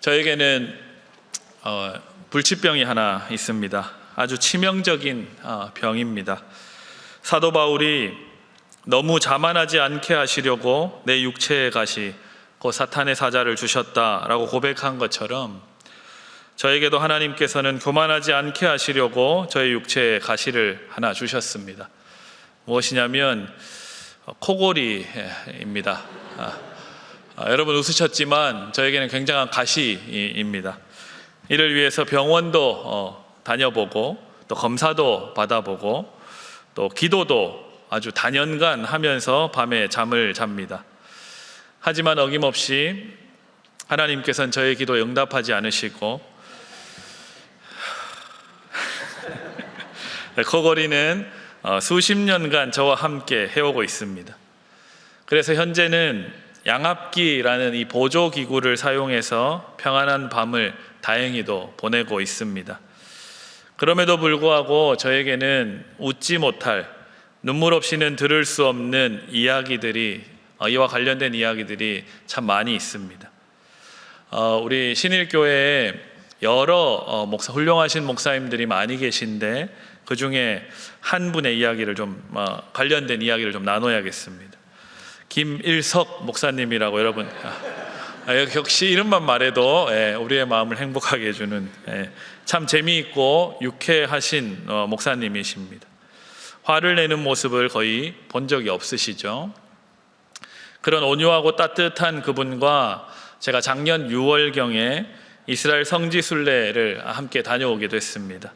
저에게는 불치병이 하나 있습니다. 아주 치명적인 병입니다. 사도 바울이 너무 자만하지 않게 하시려고 내 육체의 가시 곧 사탄의 사자를 주셨다라고 고백한 것처럼 저에게도 하나님께서는 교만하지 않게 하시려고 저의 육체의 가시를 하나 주셨습니다. 무엇이냐면 코골이입니다. 여러분 웃으셨지만 저에게는 굉장한 가시입니다. 이를 위해서 병원도 다녀보고 또 검사도 받아보고 또 기도도 아주 단연간 하면서 밤에 잠을 잡니다. 하지만 어김없이 하나님께서는 저의 기도에 응답하지 않으시고 코골이는 수십 년간 저와 함께 해오고 있습니다. 그래서 현재는 양압기라는 이 보조기구를 사용해서 평안한 밤을 다행히도 보내고 있습니다. 그럼에도 불구하고 저에게는 웃지 못할, 눈물 없이는 들을 수 없는 이야기들이, 이와 관련된 이야기들이 참 많이 있습니다. 우리 신일교회에 여러 훌륭하신 목사님들이 많이 계신데 그 중에 한 분의 이야기를 관련된 이야기를 좀 나눠야겠습니다. 김일석 목사님이라고 여러분, 역시 이름만 말해도 우리의 마음을 행복하게 해주는 참 재미있고 유쾌하신 목사님이십니다. 화를 내는 모습을 거의 본 적이 없으시죠. 그런 온유하고 따뜻한 그분과 제가 작년 6월경에 이스라엘 성지순례를 함께 다녀오기도 했습니다.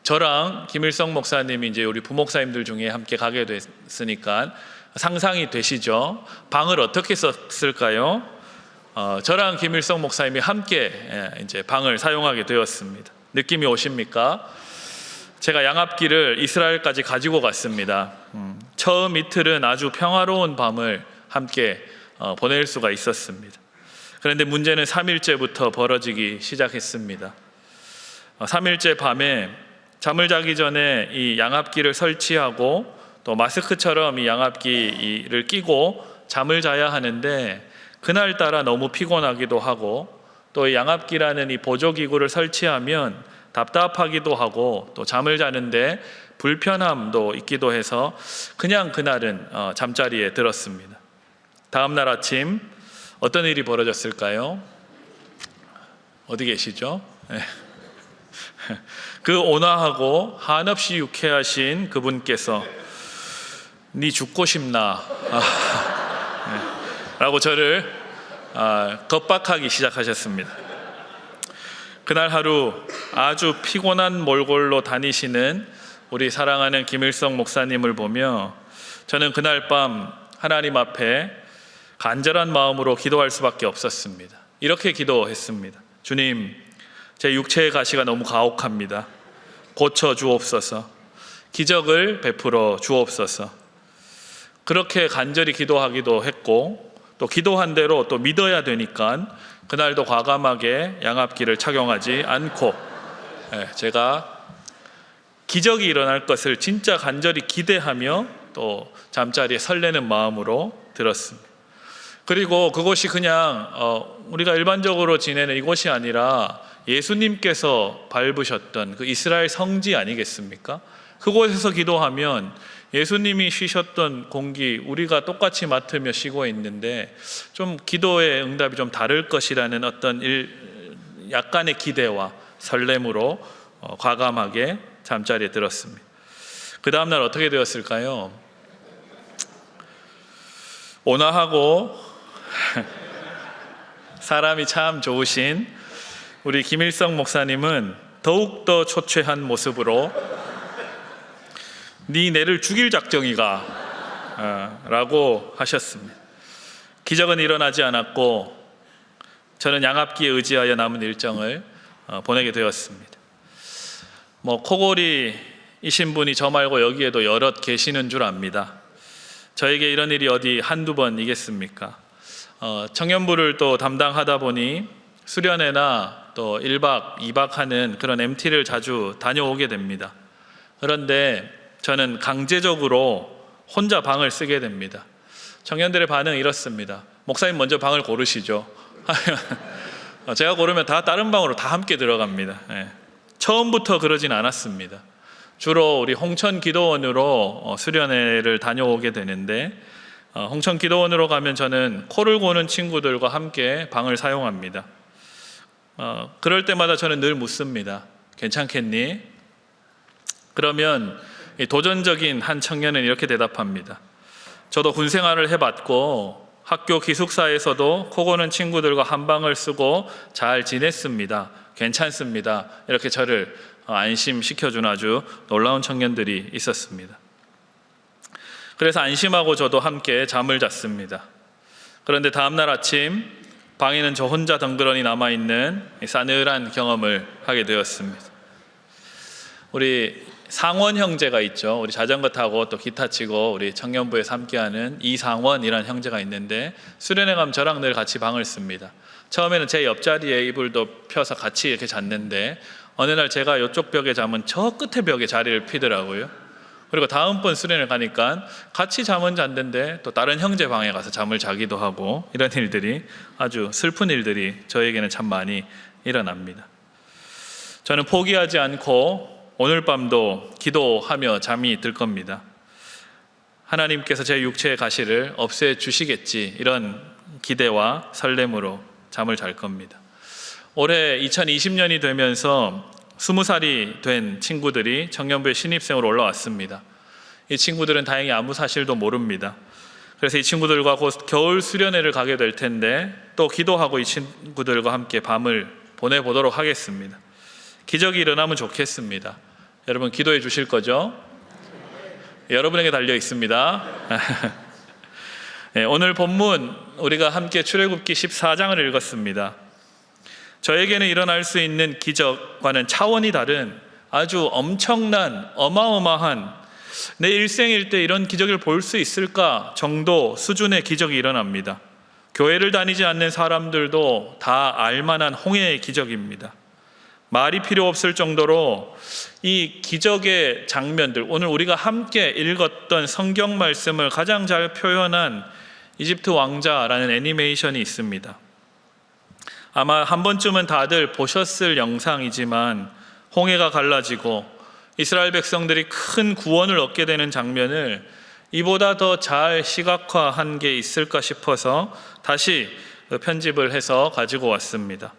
저랑 김일성 목사님이 이제 우리 부목사님들 중에 함께 가게 됐으니까 상상이 되시죠? 방을 어떻게 썼을까요? 저랑 김일성 목사님이 함께 이제 방을 사용하게 되었습니다. 느낌이 오십니까? 제가 양압기를 이스라엘까지 가지고 갔습니다. 처음 이틀은 아주 평화로운 밤을 함께 보낼 수가 있었습니다. 그런데 문제는 3일째부터 벌어지기 시작했습니다. 3일째 밤에 잠을 자기 전에 이 양압기를 설치하고 또 마스크처럼 이 양압기를 끼고 잠을 자야 하는데 그날따라 너무 피곤하기도 하고 또 이 양압기라는 이 보조기구를 설치하면 답답하기도 하고 또 잠을 자는데 불편함도 있기도 해서 그냥 그날은 잠자리에 들었습니다. 다음날 아침 어떤 일이 벌어졌을까요? 어디 계시죠? 그 온화하고 한없이 유쾌하신 그분께서 네 죽고 싶나? 라고 저를 겁박하기 시작하셨습니다. 그날 하루 아주 피곤한 몰골로 다니시는 우리 사랑하는 김일성 목사님을 보며 저는 그날 밤 하나님 앞에 간절한 마음으로 기도할 수밖에 없었습니다. 이렇게 기도했습니다. 주님, 제 육체의 가시가 너무 가혹합니다. 고쳐 주옵소서. 기적을 베풀어 주옵소서. 그렇게 간절히 기도하기도 했고 또 기도한 대로 또 믿어야 되니까 그날도 과감하게 양압기를 착용하지 않고 제가 기적이 일어날 것을 진짜 간절히 기대하며 또 잠자리에 설레는 마음으로 들었습니다. 그리고 그곳이 그냥 우리가 일반적으로 지내는 이곳이 아니라 예수님께서 밟으셨던 그 이스라엘 성지 아니겠습니까? 그곳에서 기도하면 예수님이 쉬셨던 공기 우리가 똑같이 맡으며 쉬고 있는데 좀 기도의 응답이 좀 다를 것이라는 어떤 약간의 기대와 설렘으로 과감하게 잠자리에 들었습니다. 그 다음날 어떻게 되었을까요? 온화하고 사람이 참 좋으신 우리 김일성 목사님은 더욱더 초췌한 모습으로 네 내를 죽일 작정이가 라고 하셨습니다. 기적은 일어나지 않았고 저는 양압기에 의지하여 남은 일정을 보내게 되었습니다. 코골이이신 분이 저 말고 여기에도 여럿 계시는 줄 압니다. 저에게 이런 일이 어디 한두 번이겠습니까? 청년부를 또 담당하다 보니 수련회나 또 1박 2박 하는 그런 MT를 자주 다녀오게 됩니다. 그런데 저는 강제적으로 혼자 방을 쓰게 됩니다. 청년들의 반응은 이렇습니다. 목사님 먼저 방을 고르시죠. 제가 고르면 다 다른 방으로 다 함께 들어갑니다. 처음부터 그러진 않았습니다. 주로 우리 홍천 기도원으로 수련회를 다녀오게 되는데, 홍천 기도원으로 가면 저는 코를 고는 친구들과 함께 방을 사용합니다. 그럴 때마다 저는 늘 묻습니다. 괜찮겠니? 그러면 도전적인 한 청년은 이렇게 대답합니다. 저도 군 생활을 해봤고 학교 기숙사에서도 코 고는 친구들과 한 방을 쓰고 잘 지냈습니다. 괜찮습니다. 이렇게 저를 안심시켜준 아주 놀라운 청년들이 있었습니다. 그래서 안심하고 저도 함께 잠을 잤습니다. 그런데 다음날 아침 방에는 저 혼자 덩그러니 남아있는 싸늘한 경험을 하게 되었습니다. 우리 상원 형제가 있죠. 우리 자전거 타고 또 기타 치고 우리 청년부에서 함께하는 이상원이라는 형제가 있는데, 수련회 가면 저랑 늘 같이 방을 씁니다. 처음에는 제 옆자리에 이불도 펴서 같이 이렇게 잤는데, 어느 날 제가 이쪽 벽에 자면 저 끝에 벽에 자리를 피더라고요. 그리고 다음번 수련을 가니까 같이 잠은 잤는데 또 다른 형제 방에 가서 잠을 자기도 하고, 이런 일들이, 아주 슬픈 일들이 저에게는 참 많이 일어납니다. 저는 포기하지 않고 오늘 밤도 기도하며 잠이 들 겁니다. 하나님께서 제 육체의 가시를 없애주시겠지, 이런 기대와 설렘으로 잠을 잘 겁니다. 올해 2020년이 되면서 20살이 된 친구들이 청년부의 신입생으로 올라왔습니다. 이 친구들은 다행히 아무 사실도 모릅니다. 그래서 이 친구들과 곧 겨울 수련회를 가게 될 텐데, 또 기도하고 이 친구들과 함께 밤을 보내보도록 하겠습니다. 기적이 일어나면 좋겠습니다. 여러분 기도해 주실 거죠? 여러분에게 달려 있습니다. 오늘 본문 우리가 함께 출애굽기 14장을 읽었습니다. 저에게는 일어날 수 있는 기적과는 차원이 다른 아주 엄청난 어마어마한, 내 일생일 때 이런 기적을 볼 수 있을까 정도 수준의 기적이 일어납니다. 교회를 다니지 않는 사람들도 다 알만한 홍해의 기적입니다. 말이 필요 없을 정도로 이 기적의 장면들, 오늘 우리가 함께 읽었던 성경 말씀을 가장 잘 표현한 이집트 왕자라는 애니메이션이 있습니다. 아마 한 번쯤은 다들 보셨을 영상이지만, 홍해가 갈라지고 이스라엘 백성들이 큰 구원을 얻게 되는 장면을 이보다 더 잘 시각화한 게 있을까 싶어서 다시 편집을 해서 가지고 왔습니다.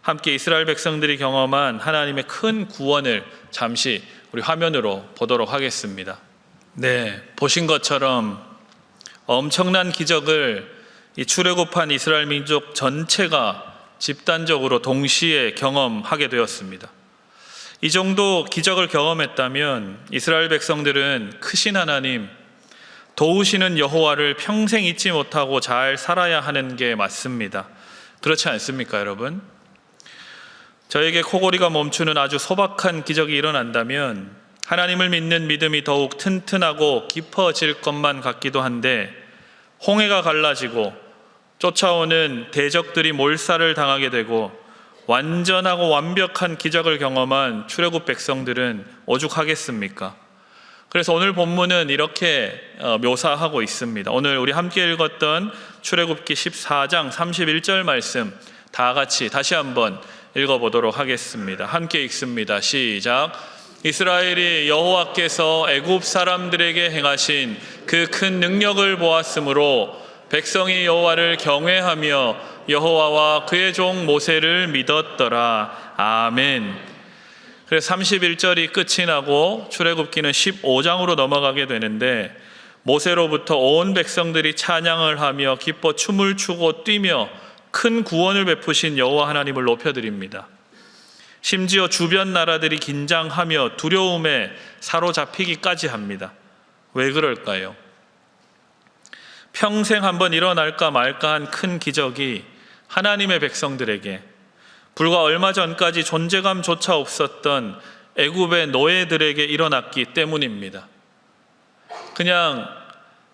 함께 이스라엘 백성들이 경험한 하나님의 큰 구원을 잠시 우리 화면으로 보도록 하겠습니다. 네, 보신 것처럼 엄청난 기적을 이 출애굽한 이스라엘 민족 전체가 집단적으로 동시에 경험하게 되었습니다. 이 정도 기적을 경험했다면 이스라엘 백성들은 크신 하나님, 도우시는 여호와를 평생 잊지 못하고 잘 살아야 하는 게 맞습니다. 그렇지 않습니까, 여러분? 저에게 코골이가 멈추는 아주 소박한 기적이 일어난다면 하나님을 믿는 믿음이 더욱 튼튼하고 깊어질 것만 같기도 한데, 홍해가 갈라지고 쫓아오는 대적들이 몰살을 당하게 되고 완전하고 완벽한 기적을 경험한 출애굽 백성들은 오죽하겠습니까? 그래서 오늘 본문은 이렇게 묘사하고 있습니다. 오늘 우리 함께 읽었던 출애굽기 14장 31절 말씀 다 같이 다시 한번 읽어보도록 하겠습니다. 함께 읽습니다. 시작. 이스라엘이 여호와께서 애굽 사람들에게 행하신 그 큰 능력을 보았으므로 백성이 여호와를 경외하며 여호와와 그의 종 모세를 믿었더라. 아멘. 그래서 31절이 끝이 나고 출애굽기는 15장으로 넘어가게 되는데, 모세로부터 온 백성들이 찬양을 하며 기뻐 춤을 추고 뛰며 큰 구원을 베푸신 여호와 하나님을 높여드립니다. 심지어 주변 나라들이 긴장하며 두려움에 사로잡히기까지 합니다. 왜 그럴까요? 평생 한번 일어날까 말까 한 큰 기적이 하나님의 백성들에게, 불과 얼마 전까지 존재감조차 없었던 애굽의 노예들에게 일어났기 때문입니다. 그냥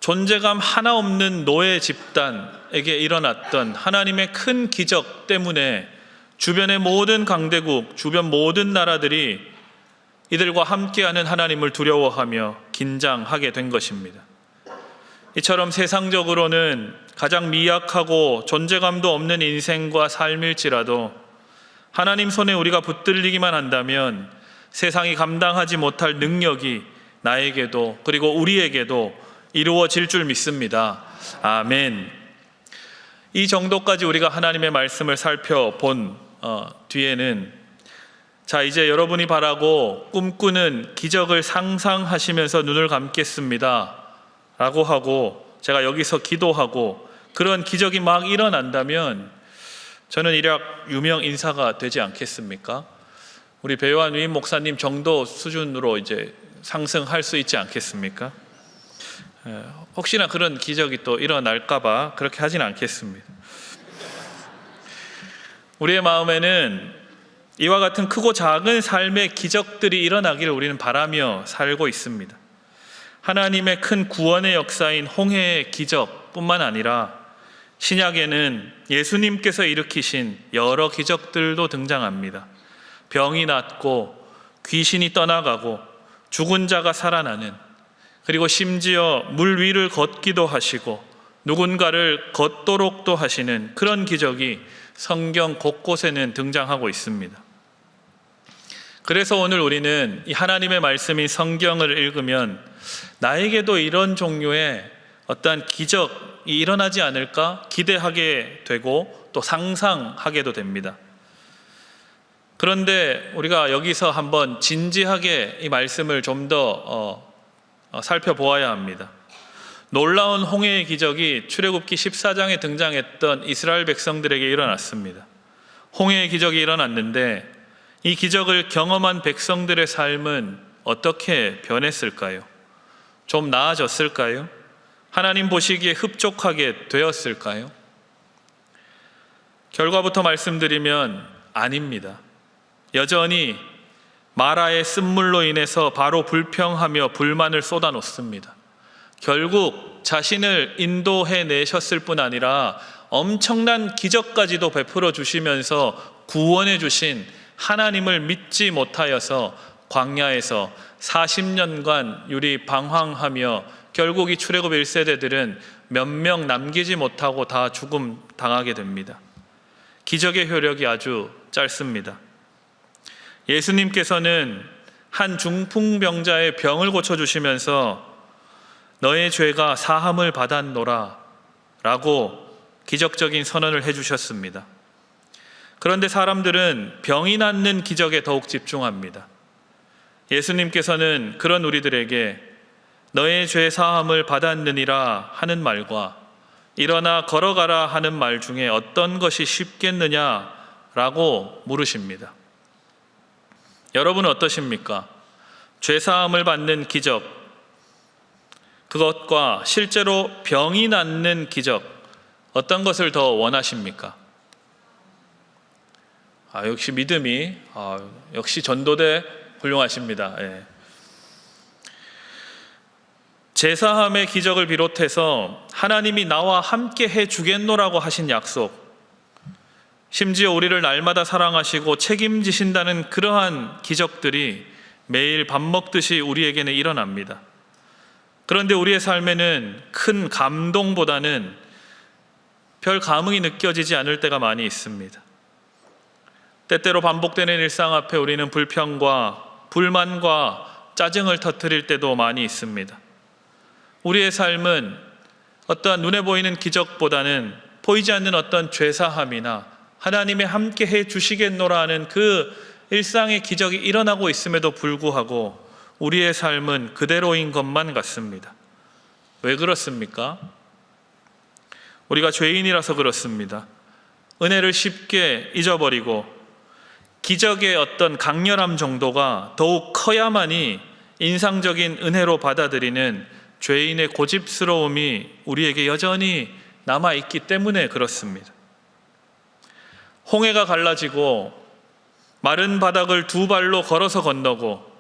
존재감 하나 없는 노예 집단에게 일어났던 하나님의 큰 기적 때문에 주변의 모든 강대국, 주변 모든 나라들이 이들과 함께하는 하나님을 두려워하며 긴장하게 된 것입니다. 이처럼 세상적으로는 가장 미약하고 존재감도 없는 인생과 삶일지라도 하나님 손에 우리가 붙들리기만 한다면 세상이 감당하지 못할 능력이 나에게도 그리고 우리에게도 이루어질 줄 믿습니다. 아멘. 이 정도까지 우리가 하나님의 말씀을 살펴본 뒤에는 자, 이제 여러분이 바라고 꿈꾸는 기적을 상상하시면서 눈을 감겠습니다 라고 하고 제가 여기서 기도하고 그런 기적이 막 일어난다면 저는 일약 유명 인사가 되지 않겠습니까? 우리 배요한 위임 목사님 정도 수준으로 이제 상승할 수 있지 않겠습니까? 혹시나 그런 기적이 또 일어날까봐 그렇게 하진 않겠습니다. 우리의 마음에는 이와 같은 크고 작은 삶의 기적들이 일어나기를 우리는 바라며 살고 있습니다. 하나님의 큰 구원의 역사인 홍해의 기적뿐만 아니라 신약에는 예수님께서 일으키신 여러 기적들도 등장합니다. 병이 낫고 귀신이 떠나가고 죽은 자가 살아나는, 그리고 심지어 물 위를 걷기도 하시고 누군가를 걷도록도 하시는 그런 기적이 성경 곳곳에는 등장하고 있습니다. 그래서 오늘 우리는 이 하나님의 말씀인 성경을 읽으면 나에게도 이런 종류의 어떠한 기적이 일어나지 않을까 기대하게 되고 또 상상하게도 됩니다. 그런데 우리가 여기서 한번 진지하게 이 말씀을 좀 더 살펴보아야 합니다. 놀라운 홍해의 기적이 출애굽기 14장에 등장했던 이스라엘 백성들에게 일어났습니다. 홍해의 기적이 일어났는데 이 기적을 경험한 백성들의 삶은 어떻게 변했을까요? 좀 나아졌을까요? 하나님 보시기에 흡족하게 되었을까요? 결과부터 말씀드리면 아닙니다. 여전히 마라의 쓴물로 인해서 바로 불평하며 불만을 쏟아놓습니다. 결국 자신을 인도해 내셨을 뿐 아니라 엄청난 기적까지도 베풀어 주시면서 구원해 주신 하나님을 믿지 못하여서 광야에서 40년간 유리 방황하며 결국 이 출애굽 1세대들은 몇 명 남기지 못하고 다 죽음 당하게 됩니다. 기적의 효력이 아주 짧습니다. 예수님께서는 한 중풍병자의 병을 고쳐주시면서 너의 죄가 사함을 받았노라 라고 기적적인 선언을 해주셨습니다. 그런데 사람들은 병이 낫는 기적에 더욱 집중합니다. 예수님께서는 그런 우리들에게 너의 죄 사함을 받았느니라 하는 말과 일어나 걸어가라 하는 말 중에 어떤 것이 쉽겠느냐라고 물으십니다. 여러분은 어떠십니까? 죄 사함을 받는 기적, 그것과 실제로 병이 낫는 기적, 어떤 것을 더 원하십니까? 역시 믿음이 역시 전도대 훌륭하십니다. 예. 제사함의 기적을 비롯해서 하나님이 나와 함께 해주겠노라고 하신 약속, 심지어 우리를 날마다 사랑하시고 책임지신다는 그러한 기적들이 매일 밥 먹듯이 우리에게는 일어납니다. 그런데 우리의 삶에는 큰 감동보다는 별 감흥이 느껴지지 않을 때가 많이 있습니다. 때때로 반복되는 일상 앞에 우리는 불평과 불만과 짜증을 터뜨릴 때도 많이 있습니다. 우리의 삶은 어떠한 눈에 보이는 기적보다는 보이지 않는 어떤 죄사함이나 하나님이 함께 해 주시겠노라 하는 그 일상의 기적이 일어나고 있음에도 불구하고 우리의 삶은 그대로인 것만 같습니다. 왜 그렇습니까? 우리가 죄인이라서 그렇습니다. 은혜를 쉽게 잊어버리고 기적의 어떤 강렬함 정도가 더욱 커야만이 인상적인 은혜로 받아들이는 죄인의 고집스러움이 우리에게 여전히 남아있기 때문에 그렇습니다. 홍해가 갈라지고 마른 바닥을 두 발로 걸어서 건너고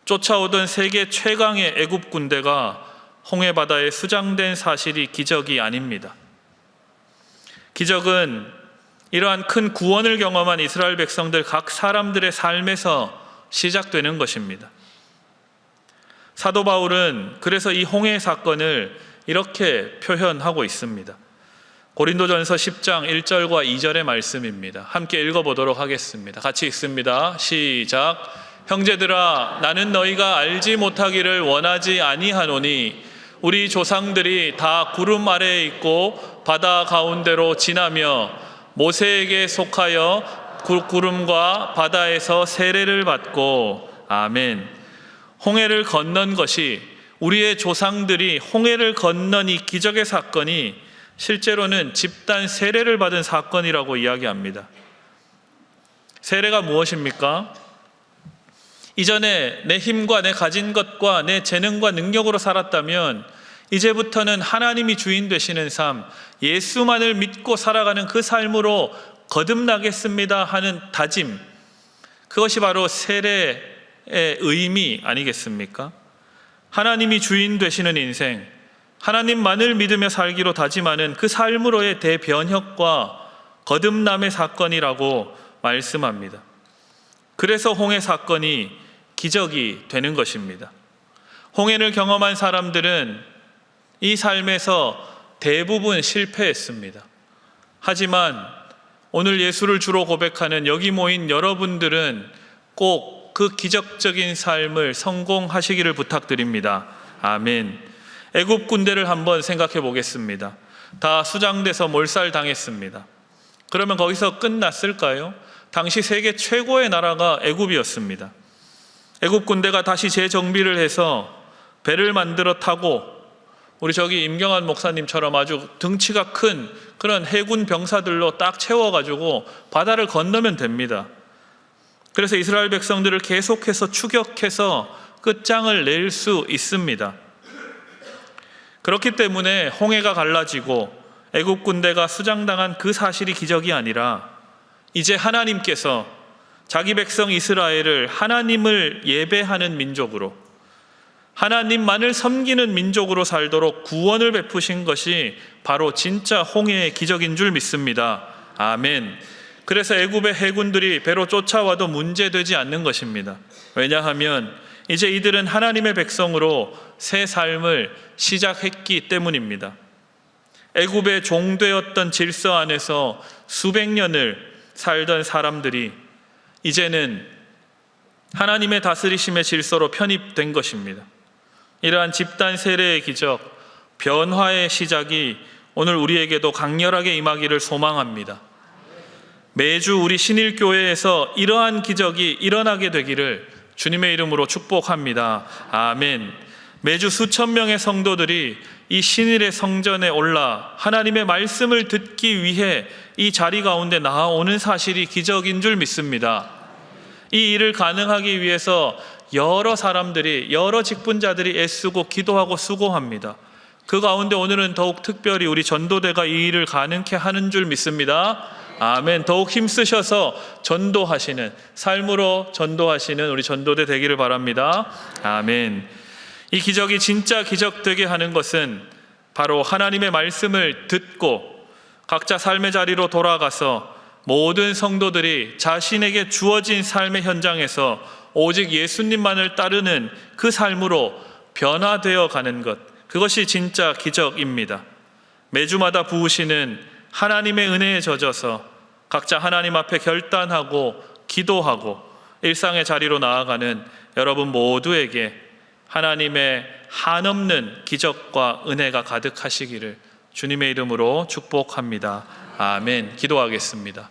쫓아오던 세계 최강의 애굽 군대가 홍해 바다에 수장된 사실이 기적이 아닙니다. 기적은 이러한 큰 구원을 경험한 이스라엘 백성들 각 사람들의 삶에서 시작되는 것입니다. 사도 바울은 그래서 이 홍해 사건을 이렇게 표현하고 있습니다. 고린도전서 10장 1절과 2절의 말씀입니다. 함께 읽어보도록 하겠습니다. 같이 읽습니다. 시작. 형제들아, 나는 너희가 알지 못하기를 원하지 아니하노니 우리 조상들이 다 구름 아래에 있고 바다 가운데로 지나며 모세에게 속하여 구름과 바다에서 세례를 받고 아멘. 홍해를 건넌 것이, 우리의 조상들이 홍해를 건넌 이 기적의 사건이 실제로는 집단 세례를 받은 사건이라고 이야기합니다. 세례가 무엇입니까? 이전에 내 힘과 내 가진 것과 내 재능과 능력으로 살았다면 이제부터는 하나님이 주인 되시는 삶, 예수만을 믿고 살아가는 그 삶으로 거듭나겠습니다 하는 다짐, 그것이 바로 세례의 의미 아니겠습니까? 하나님이 주인 되시는 인생, 하나님만을 믿으며 살기로 다짐하는 그 삶으로의 대변혁과 거듭남의 사건이라고 말씀합니다. 그래서 홍해 사건이 기적이 되는 것입니다. 홍해를 경험한 사람들은 이 삶에서 대부분 실패했습니다. 하지만 오늘 예수를 주로 고백하는 여기 모인 여러분들은 꼭 그 기적적인 삶을 성공하시기를 부탁드립니다. 아멘. 애굽 군대를 한번 생각해 보겠습니다. 다 수장돼서 몰살당했습니다. 그러면 거기서 끝났을까요? 당시 세계 최고의 나라가 애굽이었습니다. 애굽 군대가 다시 재정비를 해서 배를 만들어 타고, 우리 저기 임경환 목사님처럼 아주 등치가 큰 그런 해군 병사들로 딱 채워가지고 바다를 건너면 됩니다. 그래서 이스라엘 백성들을 계속해서 추격해서 끝장을 낼 수 있습니다. 그렇기 때문에 홍해가 갈라지고 애굽 군대가 수장당한 그 사실이 기적이 아니라, 이제 하나님께서 자기 백성 이스라엘을 하나님을 예배하는 민족으로, 하나님만을 섬기는 민족으로 살도록 구원을 베푸신 것이 바로 진짜 홍해의 기적인 줄 믿습니다. 아멘. 그래서 애굽의 해군들이 배로 쫓아와도 문제되지 않는 것입니다. 왜냐하면 이제 이들은 하나님의 백성으로 새 삶을 시작했기 때문입니다. 애굽의 종되었던 질서 안에서 수백 년을 살던 사람들이 이제는 하나님의 다스리심의 질서로 편입된 것입니다. 이러한 집단 세례의 기적, 변화의 시작이 오늘 우리에게도 강렬하게 임하기를 소망합니다. 매주 우리 신일교회에서 이러한 기적이 일어나게 되기를 주님의 이름으로 축복합니다. 아멘. 매주 수천 명의 성도들이 이 신일의 성전에 올라 하나님의 말씀을 듣기 위해 이 자리 가운데 나아오는 사실이 기적인 줄 믿습니다. 이 일을 가능하기 위해서 여러 사람들이, 여러 직분자들이 애쓰고 기도하고 수고합니다. 그 가운데 오늘은 더욱 특별히 우리 전도대가 이 일을 가능케 하는 줄 믿습니다. 아멘. 더욱 힘쓰셔서 전도하시는, 삶으로 전도하시는 우리 전도대 되기를 바랍니다. 아멘. 이 기적이 진짜 기적 되게 하는 것은 바로 하나님의 말씀을 듣고 각자 삶의 자리로 돌아가서 모든 성도들이 자신에게 주어진 삶의 현장에서 오직 예수님만을 따르는 그 삶으로 변화되어 가는 것, 그것이 진짜 기적입니다. 매주마다 부으시는 하나님의 은혜에 젖어서 각자 하나님 앞에 결단하고 기도하고 일상의 자리로 나아가는 여러분 모두에게 하나님의 한없는 기적과 은혜가 가득하시기를 주님의 이름으로 축복합니다. 아멘. 기도하겠습니다.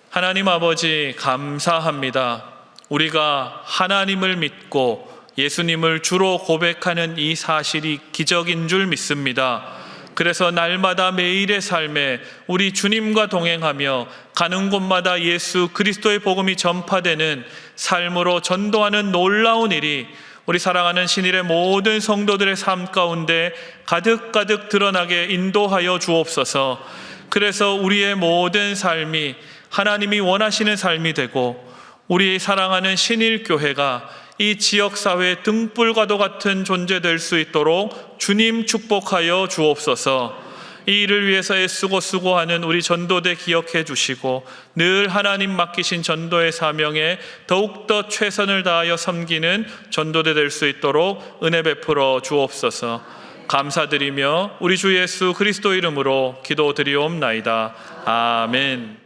하나님 아버지, 감사합니다. 우리가 하나님을 믿고 예수님을 주로 고백하는 이 사실이 기적인 줄 믿습니다. 그래서 날마다 매일의 삶에 우리 주님과 동행하며 가는 곳마다 예수 그리스도의 복음이 전파되는 삶으로 전도하는 놀라운 일이 우리 사랑하는 신일의 모든 성도들의 삶 가운데 가득가득 드러나게 인도하여 주옵소서. 그래서 우리의 모든 삶이 하나님이 원하시는 삶이 되고 우리 사랑하는 신일교회가 이 지역사회의 등불과도 같은 존재 될 수 있도록 주님 축복하여 주옵소서. 이 일을 위해서 애쓰고 수고하는 우리 전도대 기억해 주시고 늘 하나님 맡기신 전도의 사명에 더욱더 최선을 다하여 섬기는 전도대 될 수 있도록 은혜 베풀어 주옵소서. 감사드리며 우리 주 예수 그리스도 이름으로 기도드리옵나이다. 아멘.